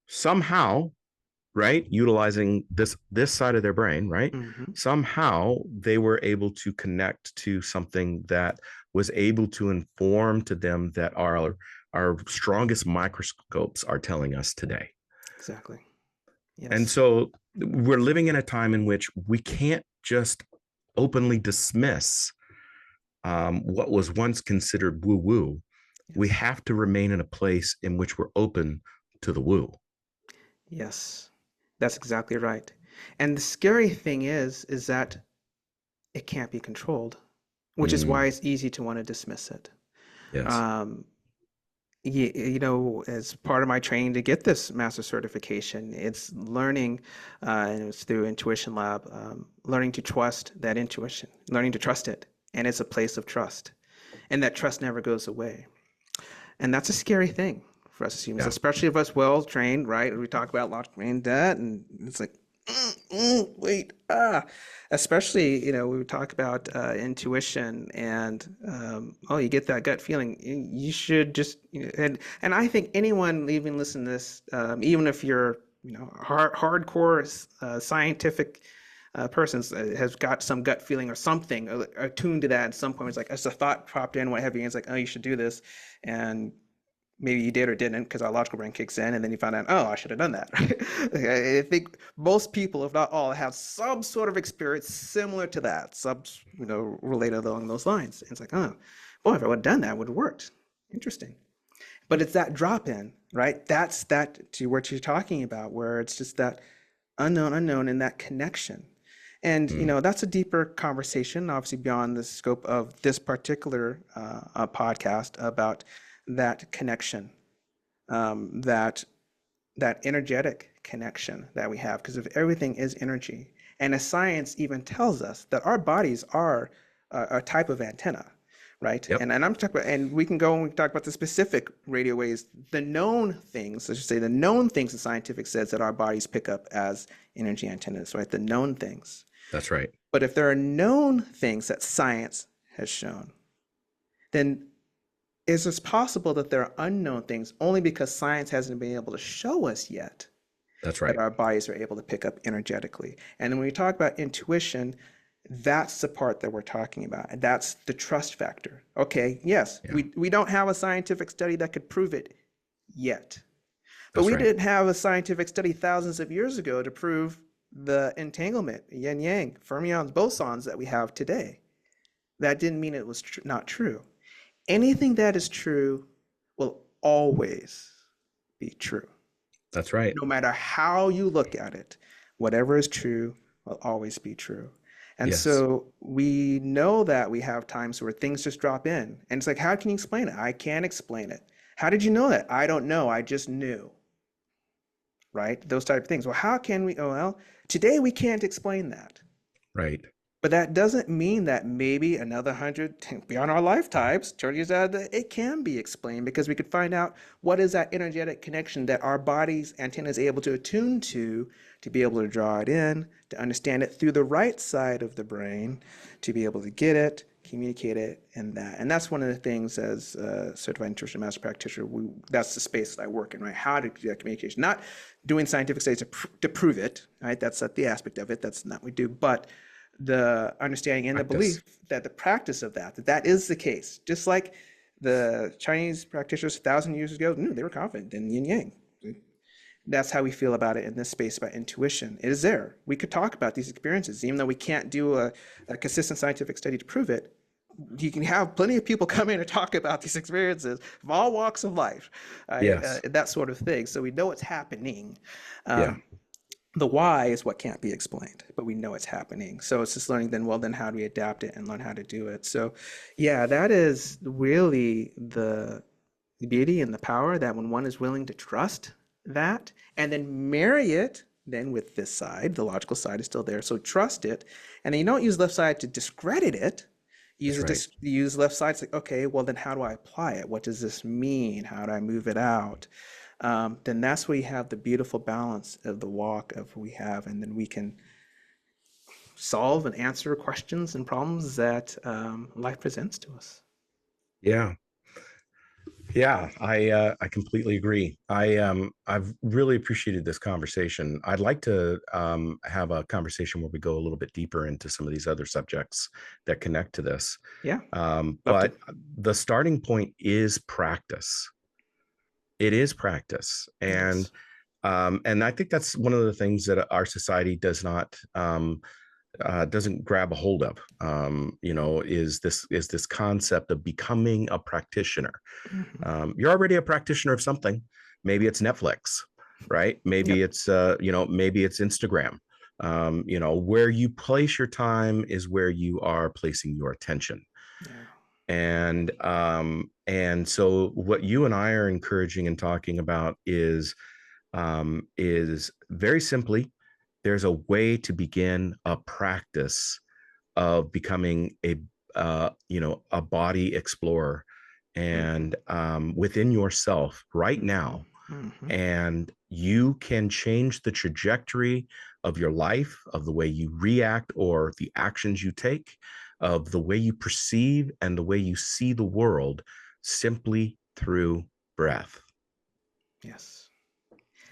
somehow, right, utilizing this side of their brain, right, Hmm. somehow they were able to connect to something that was able to inform to them that our strongest microscopes are telling us today. Exactly. And Yes. so we're living in a time in which we can't just openly dismiss what was once considered woo woo we Yes. have to remain in a place in which we're open to the woo. Yes. That's exactly right. And the scary thing is that it can't be controlled, which is why Mm, it's easy to want to dismiss it. yes. Um, as part of my training to get this master certification, it's learning, and it's through Intuition Lab, learning to trust that intuition, learning to trust it. And it's a place of trust. And that trust never goes away. And that's a scary thing for us as humans, Yeah. especially if us well trained, right? We talk about logic and that, and it's like, wait, especially, we would talk about intuition and, oh, you get that gut feeling. You should just, and I think anyone even listen to this, even if you're, hardcore scientific persons has got some gut feeling or something attuned to that at some point. It's like, as a thought popped in, what have you, and it's like, oh, you should do this. And maybe you did or didn't because our logical brain kicks in and then you find out, oh, I should have done that. I think most people, if not all, have some sort of experience similar to that, related along those lines. And it's like, oh, boy, if I would have done that, it would have worked. Interesting. But it's that drop in, right? That's that to what you're talking about, where it's just that unknown and that connection. And Mm, that's a deeper conversation, obviously beyond the scope of this particular podcast about that connection, that energetic connection that we have, because if everything is energy, and as science even tells us that our bodies are a type of antenna, right? yep. And I'm talking about, and we can go and we can talk about the specific radio waves, the known things, let's just say the known things the scientific says that our bodies pick up as energy antennas, right? The known things. That's right. But if there are known things that science has shown, then is it possible that there are unknown things only because science hasn't been able to show us yet That's that right. our bodies are able to pick up energetically? And then when we talk about intuition, that's the part that we're talking about. And that's the trust factor. Okay, yes, Yeah. we don't have a scientific study that could prove it yet. But That's we right. didn't have a scientific study thousands of years ago to prove the entanglement, yin yang, fermions, bosons that we have today. That didn't mean it was not true. Anything that is true will always be true. That's right. No matter how you look at it, whatever is true will always be true. And Yes. so we know that we have times where things just drop in. And it's like, how can you explain it? I can't explain it. How did you know that? I don't know. I just knew. Right? Those type of things. Well, how can we? Oh, well, today we can't explain that. Right. But that doesn't mean that maybe another 100 beyond our lifetimes turns out that it can be explained, because we could find out what is that energetic connection that our body's antenna is able to attune to be able to draw it in, to understand it through the right side of the brain, to be able to get it, communicate it, and that. And that's one of the things as a certified intuition master practitioner, that's the space that I work in, right? How to do that communication. Not doing scientific studies to prove it, right? That's not the aspect of it. That's not what we do. But the understanding and the Practice. belief that the practice of that is the case. Just like the Chinese practitioners 1,000 years ago knew, they were confident in yin yang. That's how we feel about it in this space about intuition. It is there. We could talk about these experiences, even though we can't do a consistent scientific study to prove it. You can have plenty of people come in and talk about these experiences from all walks of life, Yes. that sort of thing. So we know it's happening. Yeah. The why is what can't be explained, but we know it's happening. So it's just learning then, well, then how do we adapt it and learn how to do it? So yeah, that is really the beauty and the power, that when one is willing to trust that and then marry it then with this side, the logical side is still there. So trust it. And then you don't use left side to discredit it. That's right. Use left side. It's like, okay, well then how do I apply it? What does this mean? How do I move it out? Then that's where you have the beautiful balance of the walk of we have, and then we can solve and answer questions and problems that life presents to us. Yeah. Yeah, I completely agree. I've really appreciated this conversation. I'd like to have a conversation where we go a little bit deeper into some of these other subjects that connect to this. Yeah, love to. But the starting point is practice. It is practice, Yes. and I think that's one of the things that our society does not doesn't grab a hold of, is this concept of becoming a practitioner. You're already a practitioner of something. Maybe it's Netflix, right? Maybe Yep. it's maybe it's Instagram. Where you place your time is where you are placing your attention. Yeah. And so what you and I are encouraging and talking about is very simply, there's a way to begin a practice of becoming a body explorer and within yourself right now. Mm-hmm. And you can change the trajectory of your life, of the way you react or the actions you take, of the way you perceive and the way you see the world, simply through breath. Yes.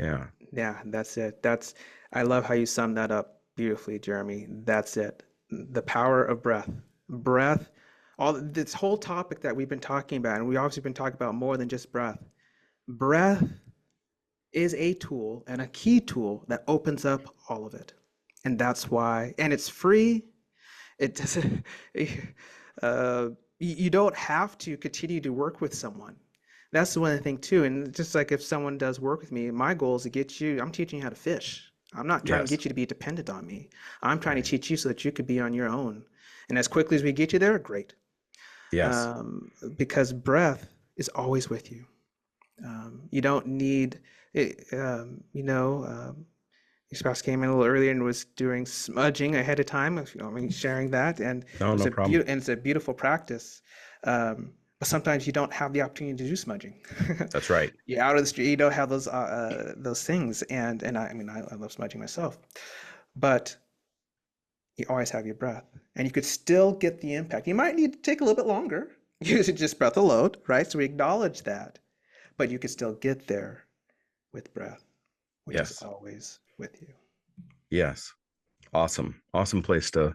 Yeah. Yeah, that's it. I love how you summed that up beautifully, Jeremy. That's it. The power of breath. Breath, all this whole topic that we've been talking about, and we obviously been talking about more than just breath. Breath is a tool and a key tool that opens up all of it. And that's why, and it's free. It doesn't, you don't have to continue to work with someone. That's the one thing too. And just like if someone does work with me, my goal is to get you, I'm teaching you how to fish. I'm not trying to Yes. get you to be dependent on me. I'm trying to Right. teach you so that you could be on your own. And as quickly as we get you there, great. Yes. Um, because breath is always with you. You don't need it, your spouse came in a little earlier and was doing smudging ahead of time. If you know, I mean, sharing that, and No, no problem. it's a beautiful practice. But sometimes you don't have the opportunity to do smudging. That's right. You're out of the street, you don't have those things, and I love smudging myself, but you always have your breath, and you could still get the impact. You might need to take a little bit longer. Use just breath alone, right? So we acknowledge that, but you could still get there with breath, which is Yes. always with you. Yes. Awesome place to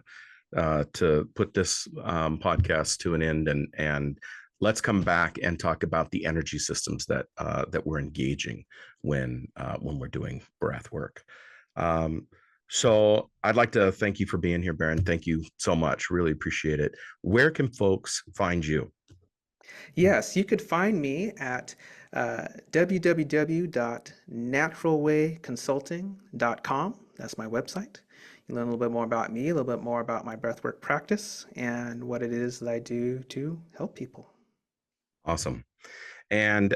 put this podcast to an end, and let's come back and talk about the energy systems that we're engaging when we're doing breath work. So I'd like to thank you for being here, Barron. Thank you so much. Really appreciate it. Where can folks find you? Yes, you could find me at www.naturalwayconsulting.com. That's my website. You learn a little bit more about me, a little bit more about my breathwork practice, and what it is that I do to help people. Awesome. And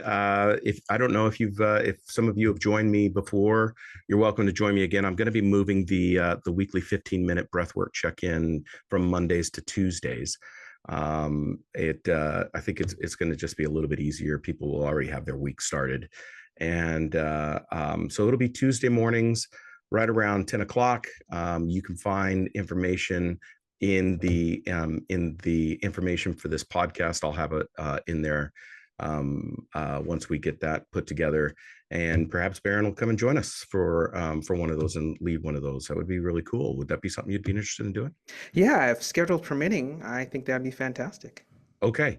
if I don't know if some of you have joined me before, you're welcome to join me again. I'm going to be moving the weekly 15-minute breathwork check-in from Mondays to Tuesdays. I think it's going to just be a little bit easier. People will already have their week started, and so it'll be Tuesday mornings, right around 10 o'clock. You can find information in the information for this podcast. I'll have it in there once we get that put together, and perhaps Barron will come and join us for one of those and lead one of those. That would be really cool. Would that be something you'd be interested in doing? Yeah, if schedule permitting, I think that'd be fantastic. Okay.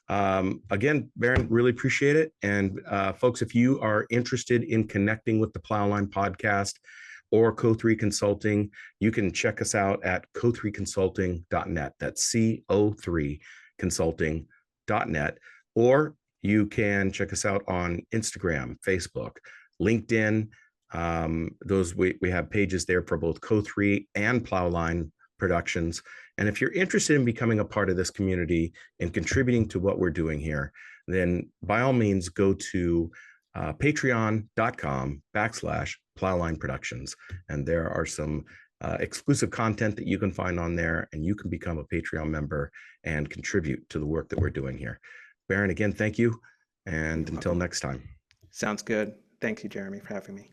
Again, Barron, really appreciate it. And folks, if you are interested in connecting with the Plowline podcast or Co3 Consulting, you can check us out at co3consulting.net. That's CO3 consulting.net. Or you can check us out on Instagram, Facebook, LinkedIn. We have pages there for both Co3 and Plowline Productions. And if you're interested in becoming a part of this community and contributing to what we're doing here, then by all means go to patreon.com/Plowline Productions. And there are some exclusive content that you can find on there, and you can become a Patreon member and contribute to the work that we're doing here. Barron, again, thank you. And until next time. Sounds good. Thank you, Jeremy, for having me.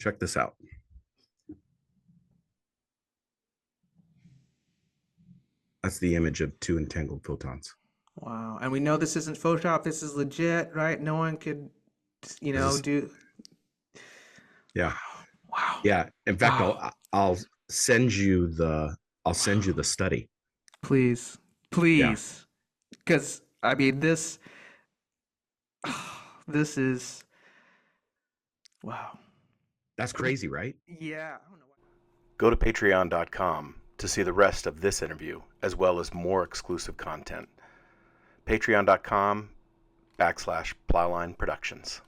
Check this out. That's the image of two entangled photons. Wow. And we know this isn't Photoshop. This is legit, right? No one could You This know, is, do yeah, wow. yeah. In fact, Wow. I'll send you the study. Please. Yeah, Please. Because I mean this is wow. that's crazy, right? Yeah, I don't know. Go to patreon.com to see the rest of this interview, as well as more exclusive content. Patreon.com/Plowline Productions.